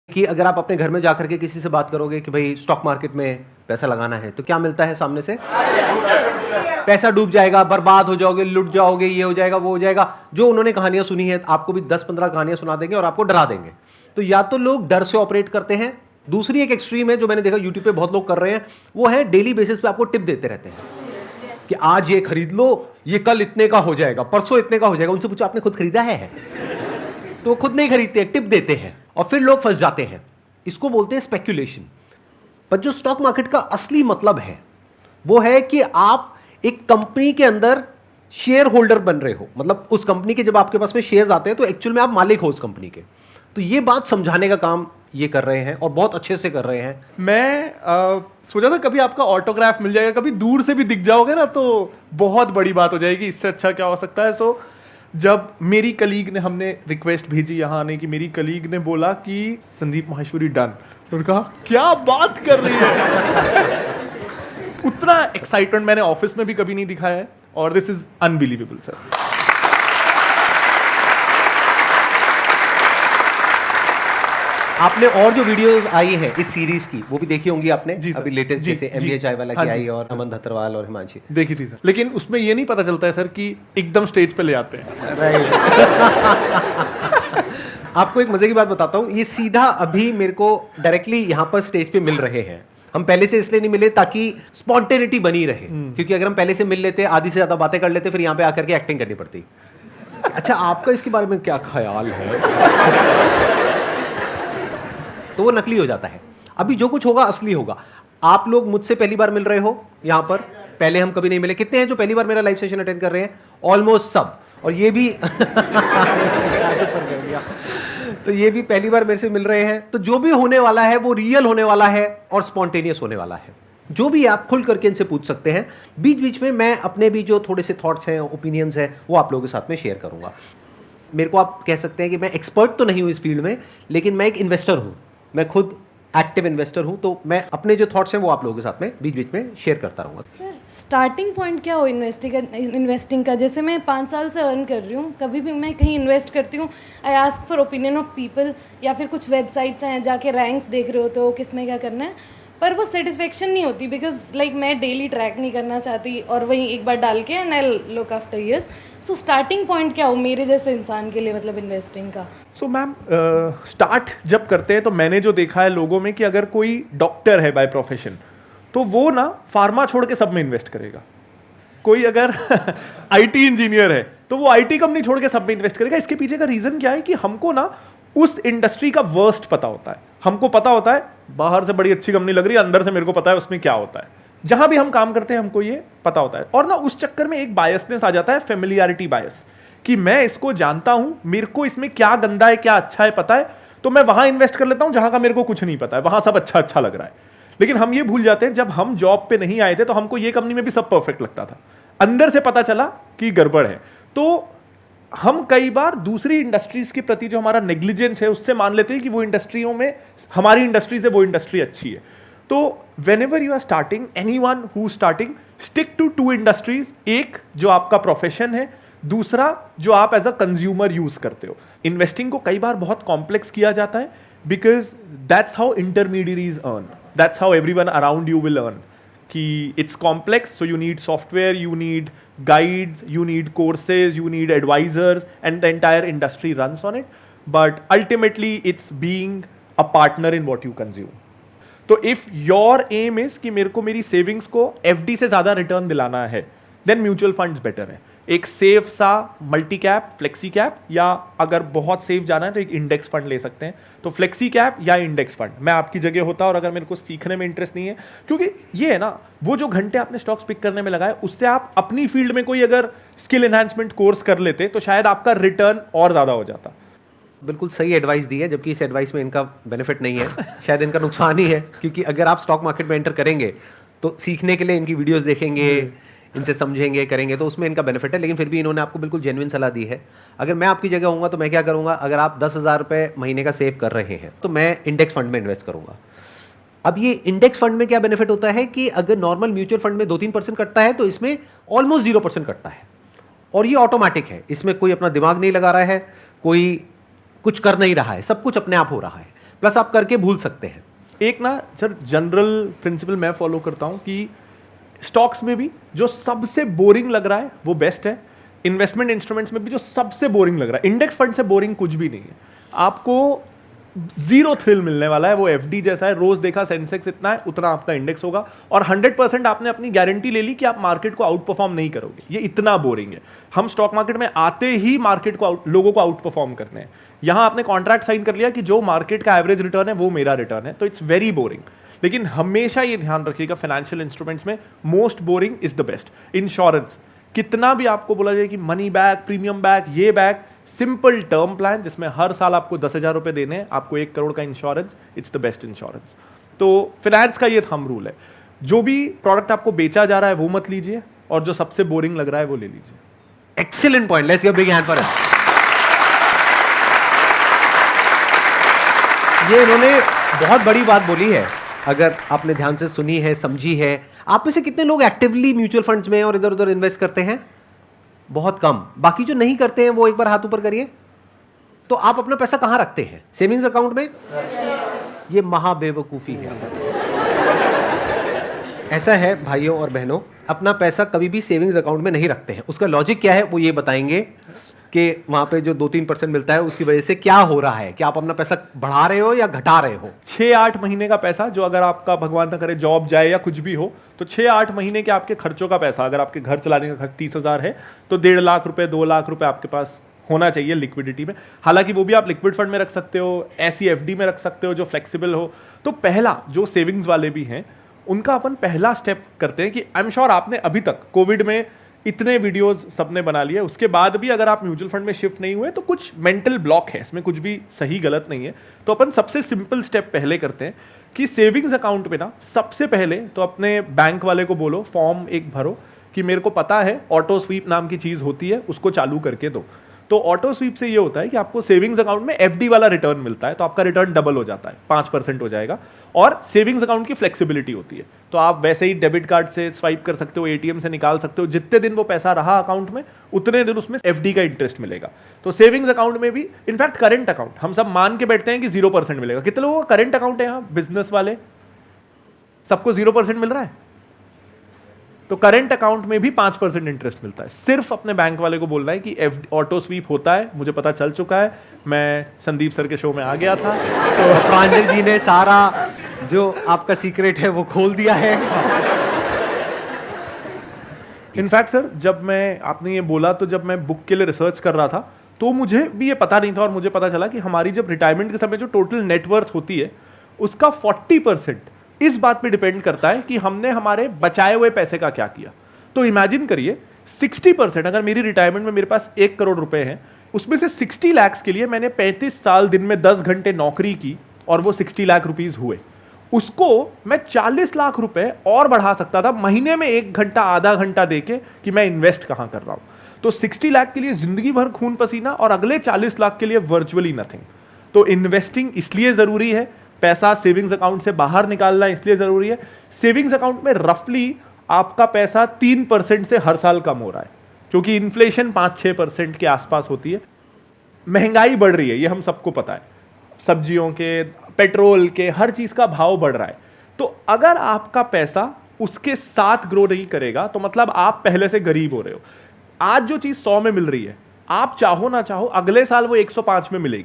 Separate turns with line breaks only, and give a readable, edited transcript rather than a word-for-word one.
कि अगर आप अपने घर में जाकर के किसी से बात करोगे कि भाई स्टॉक मार्केट में पैसा लगाना है तो क्या मिलता है सामने से? पैसा डूब जाएगा, बर्बाद हो जाओगे, लुट जाओगे, ये हो जाएगा, वो हो जाएगा। जो उन्होंने कहानियां सुनी है आपको भी 10-15 कहानियां सुना देंगे और आपको डरा देंगे। तो या तो लोग डर से ऑपरेट करते हैं, दूसरी एक एक्सट्रीम है जो मैंने देखा यूट्यूब पे बहुत लोग कर रहे हैं, वो है डेली बेसिस पे आपको टिप देते रहते हैं कि आज ये खरीद लो, ये कल इतने का हो जाएगा, परसों इतने का हो जाएगा। उनसे पूछो आपने खुद खरीदा है? तो खुद नहीं खरीदते, टिप देते हैं और फिर लोग फंस जाते हैं। इसको बोलते हैं स्पेक्यूलेशन। पर जो स्टॉक मार्केट का असली मतलब है वो है कि आप एक कंपनी के अंदर शेयर होल्डर बन रहे हो, मतलब उस कंपनी के जब आपके पास में शेयर्स आते हैं तो एक्चुअल में आप मालिक हो उस कंपनी के। तो ये बात समझाने का काम ये कर रहे हैं और बहुत अच्छे से कर रहे हैं।
मैं सोचा था कभी आपका ऑटोग्राफ मिल जाएगा, कभी दूर से भी दिख जाओगे ना तो बहुत बड़ी बात हो जाएगी। इससे अच्छा क्या हो सकता है? सो जब मेरी कलीग ने, हमने रिक्वेस्ट भेजी यहाँ आने की, मेरी कलीग ने बोला कि संदीप माहेश्वरी डन, तो कहा क्या बात कर रही है। उतना एक्साइटमेंट मैंने ऑफिस में भी कभी नहीं दिखाया है और दिस इज अनबिलीवेबल सर।
आपने और जो वीडियोस आई है इस सीरीज की वो भी देखी होंगी आपने?
जी सर,
अभी लेटेस्ट
जी,
जैसे
जी,
एमबीए चाय वाला
हाँ
की
जी।
आई और अमन धतरवाल और हिमांशी
देखी थी सर, लेकिन उसमें ये नहीं पता चलता है सर कि एकदम स्टेज पे ले आते हैं।
राइट। आपको एक मजे की बात बताता हूँ, ये सीधा अभी मेरे को डायरेक्टली यहाँ पर स्टेज पे मिल रहे हैं। हम पहले से इसलिए नहीं मिले ताकि स्पॉन्टेनिटी बनी रहे, क्योंकि अगर हम पहले से मिल लेते, आधी से ज्यादा बातें कर लेते, फिर यहाँ पे आकर के एक्टिंग करनी पड़ती। अच्छा, आपका इसके बारे में क्या ख्याल है? तो वो नकली हो जाता है। अभी जो कुछ होगा असली होगा। आप लोग मुझसे पहली बार मिल रहे हो यहाँ पर, पहले हम कभी नहीं मिले। कितने हैं जो पहली बार मेरा लाइव सेशन अटेंड कर रहे हैं? ऑलमोस्ट सब। और ये भी तो ये भी पहली बार मेरे से मिल रहे हैं। तो जो भी होने वाला है वो रियल होने वाला है और स्पॉन्टेनियस होने वाला है। जो भी आप खुल करके इनसे पूछ सकते हैं। बीच बीच में मैं अपने भी जो थोड़े से थॉट्स हैं, ओपिनियंस हैं, वो आप लोगों के साथ में शेयर करूंगा। मेरे को आप कह सकते हैं कि मैं एक्सपर्ट तो नहीं हूं इस फील्ड में, लेकिन मैं एक इन्वेस्टर हूं। मैं खुद एक्टिव इन्वेस्टर हूं, तो मैं अपने जो थॉट्स हैं वो आप लोगों के साथ में बीच बीच में शेयर करता रहूंगा।
सर, स्टार्टिंग पॉइंट क्या हो इन्वेस्टिंग का? जैसे मैं 5 साल से अर्न कर रही हूँ, कभी भी मैं कहीं इन्वेस्ट करती हूँ, I ask for opinion of people, या फिर कुछ वेबसाइट्स हैं जाके रैंक्स देख रहे होते हो किस में क्या करना है, पर वो सेटिस्फेक्शन नहीं होती बिकॉज लाइक मैं डेली ट्रैक नहीं करना चाहती और वहीं एक बार डाल के and I look after years. So starting point क्या हो मेरे जैसे इंसान के लिए, मतलब इन्वेस्टिंग का?
सो मैम, स्टार्ट जब करते हैं तो मैंने जो देखा है लोगों में कि अगर कोई डॉक्टर है बाय प्रोफेशन तो वो ना फार्मा छोड़ के सब में इन्वेस्ट करेगा। कोई अगर आईटी इंजीनियर है तो वो आईटी कंपनी छोड़ के सब में इन्वेस्ट करेगा। इसके पीछे का रीजन क्या है कि हमको ना उस इंडस्ट्री का वर्स्ट पता होता है। हमको पता होता है बाहर से बड़ी अच्छी कंपनी लग रही है, अंदर से मेरे को पता है उसमें क्या होता है। जहां भी हम काम करते हैं हमको ये पता होता है। और ना उस चक्कर में एक बायसनेस आ जाता है, फेमिलियरिटी बायस, कि मैं इसको जानता हूं, मेरे को इसमें क्या गंदा है क्या अच्छा है पता है, तो मैं वहां इन्वेस्ट कर लेता हूं जहां का मेरे को कुछ नहीं पता है, वहां सब अच्छा अच्छा लग रहा है। लेकिन हम ये भूल जाते हैं जब हम जॉब पे नहीं आए थे तो हमको ये कंपनी में भी सब परफेक्ट लगता था, अंदर से पता चला कि गड़बड़ है। तो हम कई बार दूसरी इंडस्ट्रीज के प्रति जो हमारा नेग्लिजेंस है उससे मान लेते हैं कि वो इंडस्ट्रियों में, हमारी इंडस्ट्री से वो इंडस्ट्री अच्छी है। तो whenever you are starting, anyone who starting, stick to 2 industries। एक जो आपका प्रोफेशन है, दूसरा जो आप एज अ कंज्यूमर यूज करते हो। इन्वेस्टिंग को कई बार बहुत कॉम्प्लेक्स किया जाता है because that's how intermediaries earn, that's how everyone around you will earn. कि it's complex, so you need software, you need guides, you need courses, you need advisors, and the entire industry runs on it. But ultimately, it's being a partner in what you consume. तो if your aim is कि मेरे को मेरी savings को FD से ज़्यादा return दिलाना है, then म्यूचुअल फंड्स बेटर है। एक सेफ सा मल्टी कैप, फ्लेक्सी कैप, या अगर बहुत सेफ जाना है तो एक इंडेक्स फंड ले सकते हैं। तो फ्लेक्सी कैप या इंडेक्स फंड, मैं आपकी जगह होता और अगर मेरे को सीखने में इंटरेस्ट नहीं है, क्योंकि ये है ना, वो जो घंटे आपने स्टॉक्स पिक करने में लगाए उससे आप अपनी फील्ड में कोई अगर स्किल एनहांसमेंट कोर्स कर लेते तो शायद आपका रिटर्न और ज़्यादा हो जाता।
बिल्कुल सही एडवाइस दी है, जबकि इस एडवाइस में इनका बेनिफिट नहीं है, शायद इनका नुकसान ही है। क्योंकि अगर आप स्टॉक मार्केट में एंटर करेंगे तो सीखने के लिए इनकी वीडियोस देखेंगे, इनसे समझेंगे, करेंगे, तो उसमें इनका बेनिफिट है। लेकिन फिर भी इन्होंने आपको बिल्कुल जेन्युइन सलाह दी है। अगर मैं आपकी जगह होऊंगा तो मैं क्या करूंगा, अगर आप 10,000 रुपये महीने का सेव कर रहे हैं तो मैं इंडेक्स फंड में इन्वेस्ट करूंगा। अब ये इंडेक्स फंड में क्या बेनिफिट होता है कि अगर नॉर्मल म्यूचुअल फंड में 2-3% कटता है तो इसमें ऑलमोस्ट 0% कटता है और ये ऑटोमेटिक है। इसमें कोई अपना दिमाग नहीं लगा रहा है, कोई कुछ कर नहीं रहा है, सब कुछ अपने आप हो रहा है। प्लस आप करके भूल सकते हैं।
एक ना सर जनरल प्रिंसिपल मैं फॉलो करता हूं कि स्टॉक्स में भी जो सबसे बोरिंग लग रहा है वो बेस्ट है, इन्वेस्टमेंट इंस्ट्रूमेंट्स में भी जो सबसे बोरिंग लग रहा है, इंडेक्स फंड से बोरिंग कुछ भी नहीं है, आपको जीरो थ्रिल मिलने वाला है, वो एफडी जैसा है, रोज देखा सेंसेक्स इतना है उतना आपका इंडेक्स होगा, और 100% आपने अपनी गारंटी ले ली कि आप मार्केट को आउट परफॉर्म नहीं करोगे। ये इतना बोरिंग है। हम स्टॉक मार्केट में आते ही मार्केट को लोगों को आउट परफॉर्म करने हैं। यहां आपने कॉन्ट्रैक्ट साइन कर लिया कि जो मार्केट का एवरेज रिटर्न है वो मेरा रिटर्न है, तो इट्स वेरी बोरिंग। लेकिन हमेशा ये ध्यान रखिएगा फाइनेंशियल इंस्ट्रूमेंट्स में most boring is the best. Insurance, कितना भी आपको बोला जाए कि मनी बैक, प्रीमियम बैक, ये बैक, सिंपल टर्म प्लान जिसमें हर साल आपको 10,000 रुपए देने हैं, आपको 1 करोड़ का insurance, it's the best insurance. तो फाइनेंस का ये थंब रूल है, जो भी प्रोडक्ट आपको बेचा जा रहा है वो मत लीजिए, और जो सबसे बोरिंग लग रहा है वो ले लीजिए।
Excellent point, let's give a big hand for him. ये इन्होंने बहुत बड़ी बात बोली है, अगर आपने ध्यान से सुनी है, समझी है। आप में से कितने लोग एक्टिवली म्यूचुअल फंड्स में और इधर उधर इन्वेस्ट करते हैं? बहुत कम। बाकी जो नहीं करते हैं वो एक बार हाथ ऊपर करिए। तो आप अपना पैसा कहां रखते हैं? सेविंग्स अकाउंट में? ये महाबेवकूफी है। ऐसा है भाइयों और बहनों, अपना पैसा कभी भी सेविंग्स अकाउंट में नहीं रखते हैं। उसका लॉजिक क्या है वो ये बताएंगे कि वहां पे जो 2-3% मिलता है उसकी वजह से क्या हो रहा है, कि आप अपना पैसा बढ़ा रहे हो या घटा रहे हो।
6-8 महीने का पैसा जो अगर आपका भगवान ना करे जॉब जाए या कुछ भी हो, तो 6-8 महीने के आपके खर्चों का पैसा, अगर आपके घर चलाने का खर्च 30,000 है तो 1.5 लाख रुपए 2 लाख रुपए आपके पास होना चाहिए लिक्विडिटी में। हालांकि वो भी आप लिक्विड फंड में रख सकते हो, ऐसी एफडी में रख सकते हो जो फ्लेक्सिबल हो। तो पहला जो सेविंग्स वाले भी हैं उनका अपन पहला स्टेप करते हैं कि आई एम श्योर आपने अभी तक कोविड में इतने वीडियोस सबने बना लिए, उसके बाद भी अगर आप म्यूचुअल फंड में शिफ्ट नहीं हुए तो कुछ मेंटल ब्लॉक है, इसमें कुछ भी सही गलत नहीं है। तो अपन सबसे सिंपल स्टेप पहले करते हैं कि सेविंग्स अकाउंट में ना सबसे पहले तो अपने बैंक वाले को बोलो फॉर्म एक भरो कि मेरे को पता है ऑटो स्वीप नाम की चीज होती है, उसको चालू करके दो। तो ऑटो स्वीप से ये होता है कि आपको सेविंग्स अकाउंट में एफडी वाला रिटर्न मिलता है, तो आपका रिटर्न डबल हो जाता है, 5% हो जाएगा। और सेविंग्स अकाउंट की फ्लेक्सिबिलिटी होती है, तो आप वैसे ही डेबिट कार्ड से स्वाइप कर सकते हो, एटीएम से निकाल सकते हो, जितने दिन वो पैसा रहा अकाउंट में उतने दिन उसमें एफडी का इंटरेस्ट मिलेगा। तो सेविंग्स अकाउंट में भी, इनफैक्ट करंट अकाउंट हम सब मान के बैठते हैं कि 0% मिलेगा। कितने लोगों का करंट अकाउंट है यहाँ? बिजनेस वाले सबको 0% मिल रहा है। तो करंट अकाउंट में भी 5% इंटरेस्ट मिलता है। सिर्फ अपने बैंक वाले को बोलना है कि ऑटो स्वीप होता है, मुझे पता चल चुका है, मैं संदीप सर के शो में आ गया था।
तो प्रांजल जी ने सारा जो आपका सीक्रेट है वो खोल दिया है।
इनफैक्ट सर जब मैं, आपने ये बोला तो जब मैं बुक के लिए रिसर्च कर रहा था तो मुझे भी ये पता नहीं था, और मुझे पता चला कि हमारी जब रिटायरमेंट के समय जो टोटल नेटवर्थ होती है उसका 40% इस बात पे डिपेंड करता है कि हमने हमारे बचाए हुए पैसे का क्या किया। तो इमेजिन करिए 60%, अगर मेरी रिटायरमेंट में मेरे पास 1 करोड़ रुपए हैं, उसमें से 60 लाख के लिए मैंने 35 साल दिन में 10 घंटे नौकरी की और वो 60 लाख रुपीज हुए, उसको मैं 40 लाख रुपए और बढ़ा सकता था महीने में 1 घंटा आधा घंटा देके कि मैं इन्वेस्ट कहां कर रहा हूं। तो 60 लाख के लिए जिंदगी भर खून पसीना और अगले 40 लाख के लिए वर्चुअली नथिंग। तो इन्वेस्टिंग इसलिए जरूरी है, पैसा सेविंग्स अकाउंट से बाहर निकालना इसलिए जरूरी है। सेविंग्स अकाउंट में रफली आपका पैसा 3% से हर साल कम हो रहा है, क्योंकि इन्फ्लेशन 5-6% के आसपास होती है। महंगाई बढ़ रही है, ये हम सबको पता है, सब्जियों के, पेट्रोल के, हर चीज का भाव बढ़ रहा है। तो अगर आपका पैसा उसके साथ ग्रो नहीं करेगा तो मतलब आप पहले से गरीब हो रहे हो। आज जो चीज 100 में मिल रही है, आप चाहो ना चाहो अगले साल वो 105 में मिलेगी।